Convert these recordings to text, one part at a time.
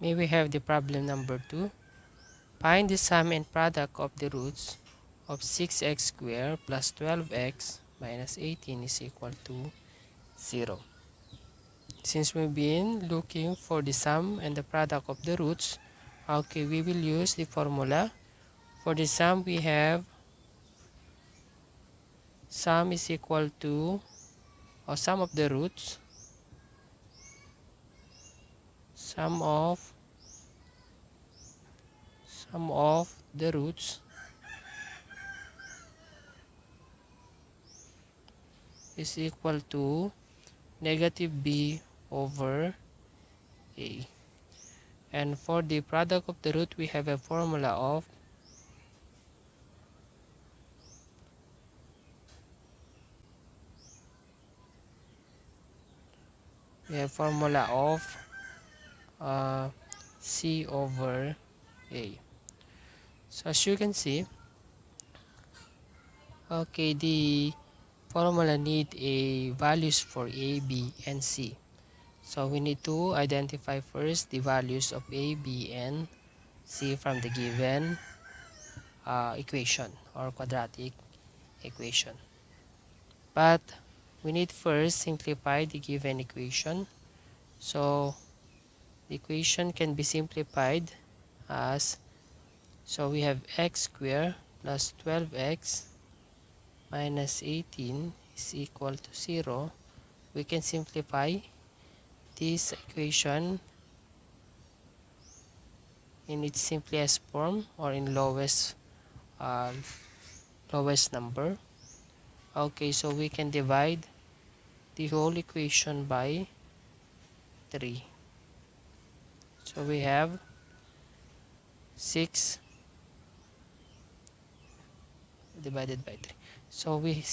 Here we have the problem number 2. Find the sum and product of the roots of 6x squared plus 12x minus 18 is equal to 0. Since we've been looking for the sum and the product of the roots, okay, we will use the formula. For the sum, we have sum is equal to, or sum of the roots, sum of the roots is equal to negative b over a. And for the product of the root, we have a formula of c over a. So as you can see, okay, the formula need a values for a, b, and c. So we need to identify first the values of a, b, and c from the given equation or quadratic equation. But we need first simplify the given equation. So the equation can be simplified as, so we have x squared plus 12x minus 18 is equal to 0. We can simplify this equation in its simplest form or in lowest number. Okay, so we can divide the whole equation by 3. So we have 6 divided by 3. So we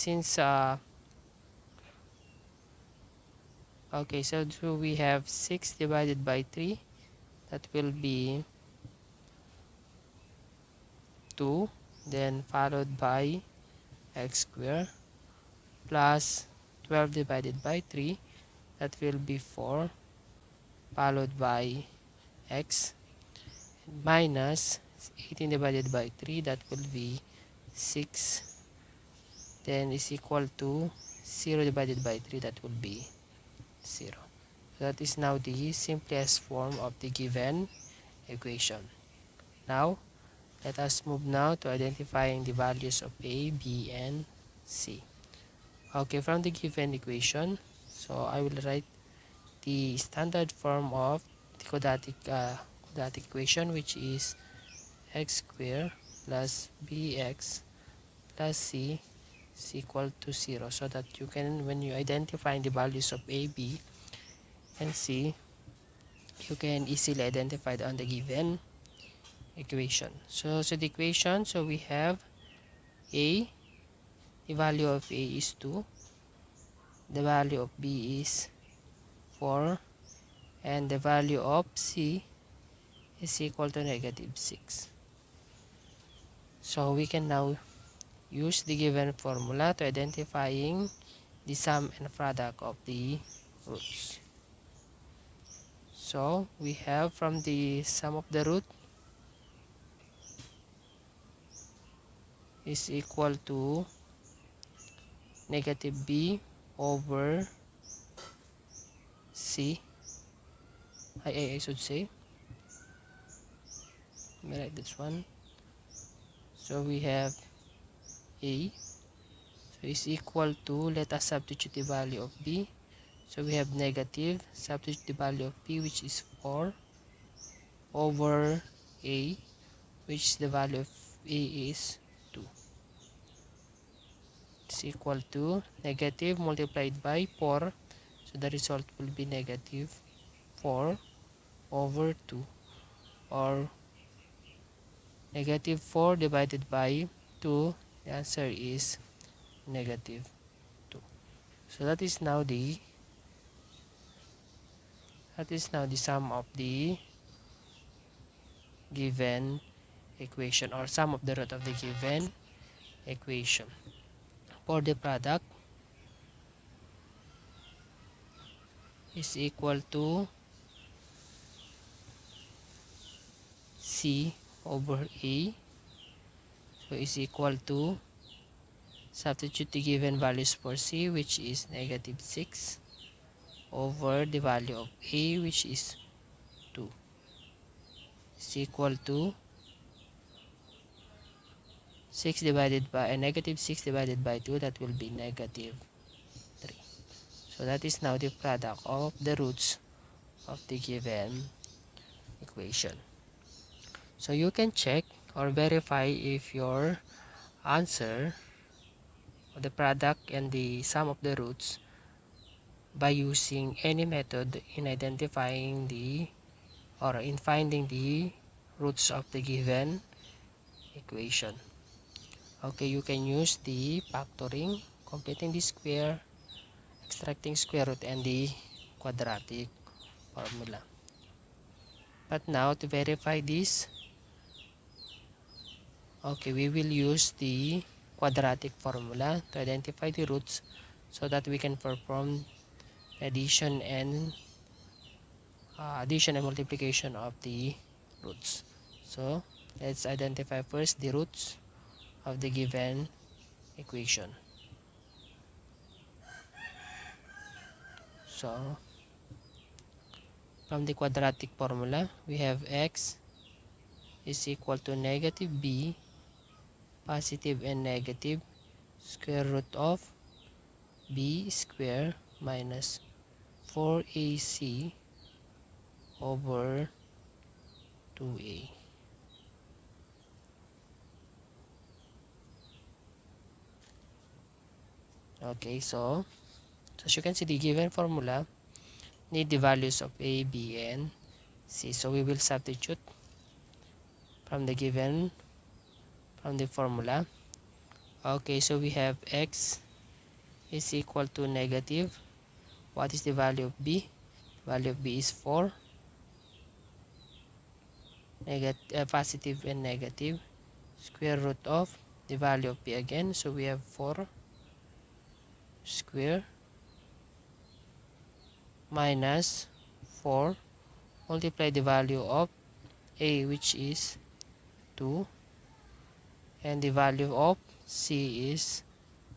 we have 6 divided by 3, that will be 2, then followed by x squared plus 12 divided by 3, that will be 4, followed by x, minus 18 divided by 3, that will be 6, then is equal to 0 divided by 3, that will be 0. That is now the simplest form of the given equation. Now, let us move now to identifying the values of a, b, and c. Okay, from the given equation, so I will write the standard form of the quadratic equation, which is x squared plus bx plus c is equal to 0, so that you can, when you identify the values of a, b, and c, you can easily identify it on the given equation. So the equation, so we have a, the value of a is 2, the value of b is 4, and the value of c is equal to negative 6. So we can now use the given formula to identifying the sum and product of the roots. So we have from the sum of the root is equal to negative b over c. I should say, let me write this one. So we have a, so is equal to, let us substitute the value of b. So we have negative, substitute the value of b, which is 4, over a, which the value of a is 2. It's equal to negative multiplied by 4, so the result will be negative 4 over 2, or negative 4 divided by 2, the answer is negative 2. So that is now the sum of the given equation, or sum of the root of the given equation. For the product is equal to C over A, so is equal to, substitute the given values for C, which is negative 6, over the value of A, which is 2, is equal to 6 divided by negative 6 divided by 2, that will be negative 3. So that is now the product of the roots of the given equation. So you can check or verify if your answer, or the product and the sum of the roots, by using any method in identifying the, or in finding the roots of the given equation. Okay, you can use the factoring, completing the square, extracting square root, and the quadratic formula. But now to verify this, okay, we will use the quadratic formula to identify the roots so that we can perform addition and multiplication of the roots. So let's identify first the roots of the given equation. So from the quadratic formula, we have x is equal to negative b, positive and negative, square root of b square minus 4ac over 2a. Okay, so as you can see, the given formula need the values of a, b, and c. So we will substitute from the formula. Okay, so we have x is equal to negative. What is the value of b? Value of b is 4. Positive and negative, square root of the value of b again. So we have 4 square minus 4, multiply the value of a, which is 2, and the value of c is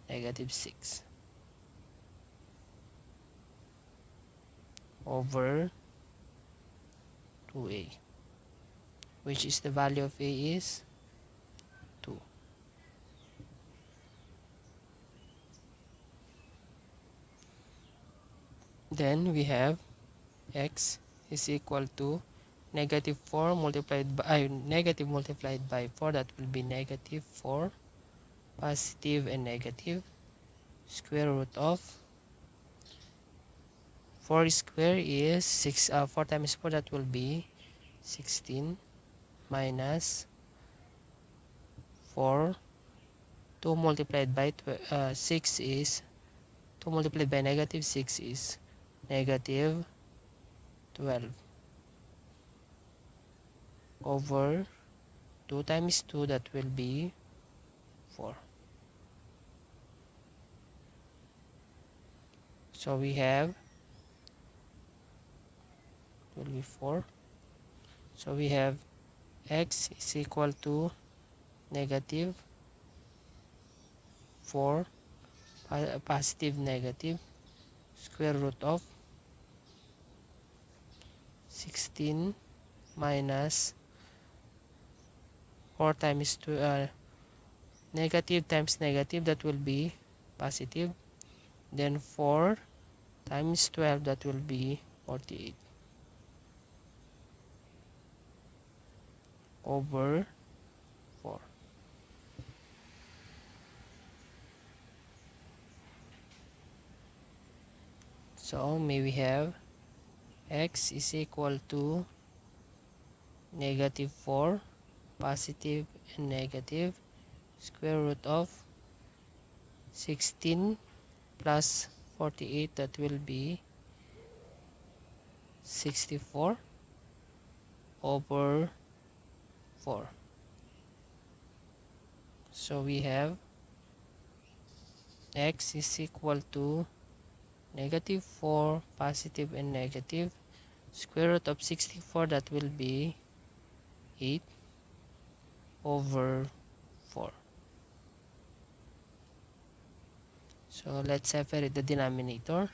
negative 6 over 2a, which is the value of a is 2. Then we have x is equal to negative 4 multiplied by negative multiplied by 4, that will be negative 4, positive and negative, square root of 4 square is 6, 4 times 4, that will be 16, minus 4, 2 multiplied by 6 is, 2 multiplied by negative 6 is negative 12 over 2 times 2, that will be 4. So we have, will be 4. So we have x is equal to negative 4, positive negative, square root of 16 minus 4 times 2, negative times negative, that will be positive, then 4 times 12, that will be 48 over 4. So may we have x is equal to negative 4, positive and negative, square root of 16 plus 48, that will be 64 over 4. So we have x is equal to negative 4, positive and negative, square root of 64, that will be 8 over 4. So let's separate the denominator.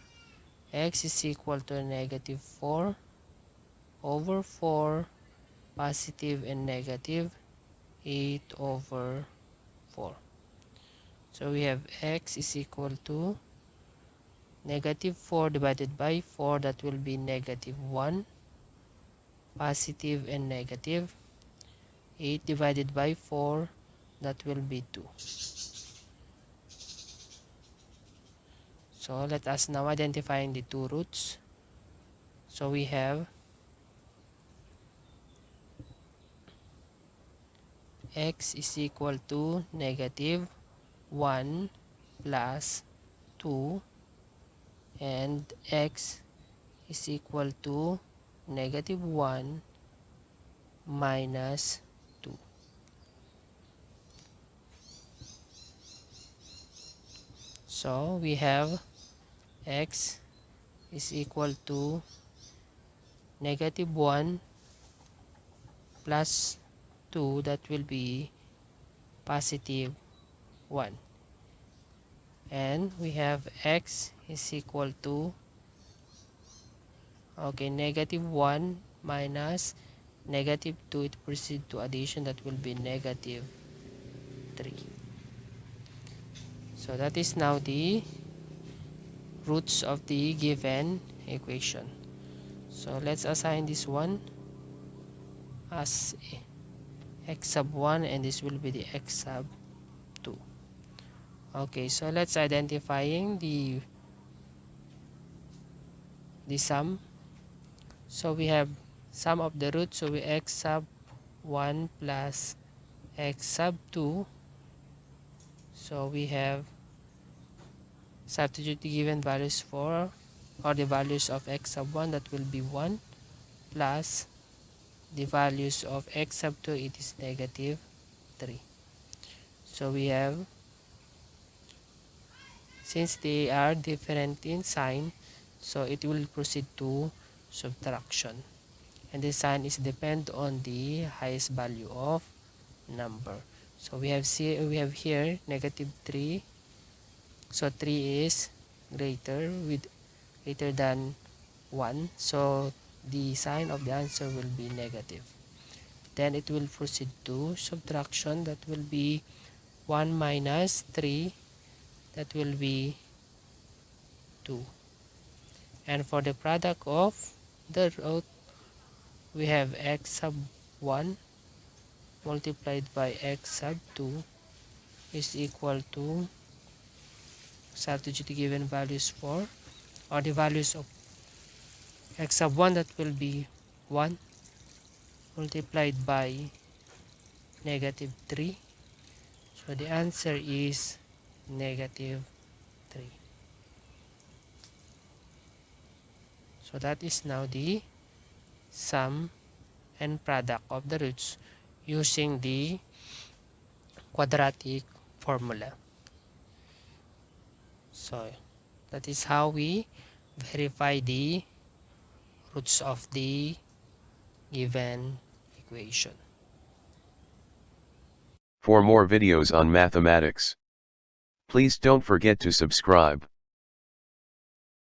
X is equal to negative 4 over 4, positive and negative 8 over 4. So we have x is equal to negative 4 divided by 4, that will be negative 1, positive and negative 8 divided by 4, that will be 2. So let us now identifying the two roots. So we have x is equal to negative 1 plus 2, and x is equal to negative 1 minus 2. So we have x is equal to negative 1 plus 2, that will be positive 1. And we have x is equal to, okay, negative 1 minus negative 2, it proceeds to addition, that will be negative 3. So that is now the roots of the given equation. So let's assign this one as x sub 1, and this will be the x sub 2. Okay, so let's identifying the sum. So we have sum of the roots, so we x sub 1 plus x sub 2. So we have substitute the given values for, or the values of x sub 1, that will be 1, plus the values of x sub 2, it is negative 3. So we have, since they are different in sign, so it will proceed to subtraction, and the sign is depend on the highest value of number. So we have here negative 3, so 3 is greater than 1, so the sign of the answer will be negative. Then it will proceed to subtraction, that will be 1 minus 3, that will be 2. And for the product of the root, we have x sub 1 multiplied by x sub 2 is equal to, substitute the given values for, or the values of x sub 1, that will be 1 multiplied by negative 3. So the answer is negative 3. So that is now the sum and product of the roots using the quadratic formula. So that is how we verify the roots of the given equation. For more videos on mathematics, please don't forget to subscribe.